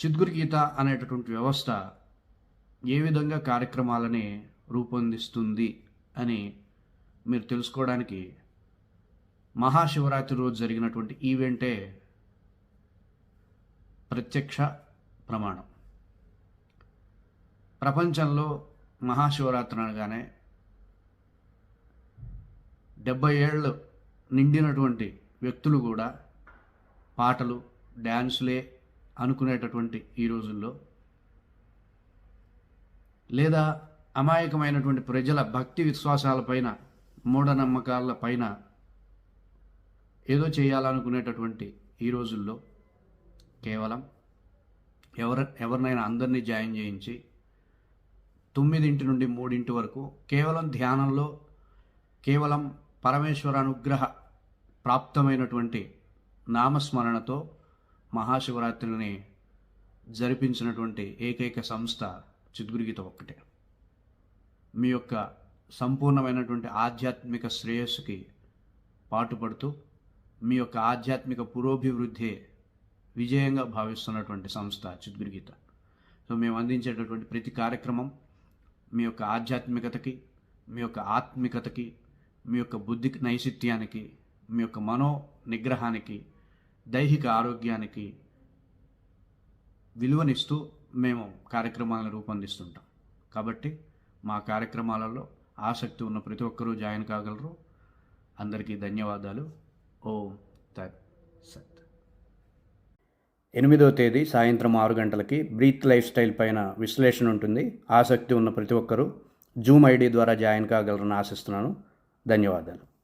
చిద్గురు గీత అనేటటువంటి వ్యవస్థ ఏ విధంగా కార్యక్రమాలని రూపొందిస్తుంది అని మీరు తెలుసుకోవడానికి మహాశివరాత్రి రోజు జరిగినటువంటి ఈవెంటే ప్రత్యక్ష ప్రమాణం. ప్రపంచంలో మహాశివరాత్రి అనగానే 70 ఏళ్ళు నిండినటువంటి వ్యక్తులు కూడా పాటలు డ్యాన్సులే అనుకునేటటువంటి ఈ రోజుల్లో, లేదా అమాయకమైనటువంటి ప్రజల భక్తి విశ్వాసాలపైన మూఢనమ్మకాలపైన ఏదో చేయాలనుకునేటటువంటి ఈ రోజుల్లో కేవలం ఎవరినైనా అందరినీ జాయిన్ చేయించి 9 నుండి 3 వరకు కేవలం ధ్యానంలో, కేవలం పరమేశ్వర అనుగ్రహ ప్రాప్తమైనటువంటి నామస్మరణతో మహాశివరాత్రిని జరిపించినటువంటి ఏకైక సంస్థ చిద్గురు గీత ఒక్కటే. మీ యొక్క సంపూర్ణమైనటువంటి ఆధ్యాత్మిక శ్రేయస్సుకి పాటుపడుతూ మీ యొక్క ఆధ్యాత్మిక పురోభివృద్ధి విజయంగా భావిస్తున్నటువంటి సంస్థ చిద్గురు గీత. సో మేము అందించేటటువంటి ప్రతి కార్యక్రమం మీ యొక్క ఆధ్యాత్మికతకి, మీ యొక్క ఆత్మికతకి, మీ యొక్క బుద్ధి నైశిత్యానికి, మీ యొక్క మనో నిగ్రహానికి, దైహిక ఆరోగ్యానికి విలువనిస్తూ మేము కార్యక్రమాలను రూపొందిస్తుంటాం. కాబట్టి మా కార్యక్రమాలలో ఆసక్తి ఉన్న ప్రతి ఒక్కరూ జాయిన్ కాగలరు. అందరికీ ధన్యవాదాలు. ఓం తత్ సత్. 8వ తేదీ సాయంత్రం 6 గంటలకి బ్రీత్ లైఫ్ స్టైల్ పైన విశ్లేషణ ఉంటుంది. ఆసక్తి ఉన్న ప్రతి ఒక్కరూ జూమ్ ఐడి ద్వారా జాయిన్ కాగలరని ఆశిస్తున్నాను. ధన్యవాదాలు.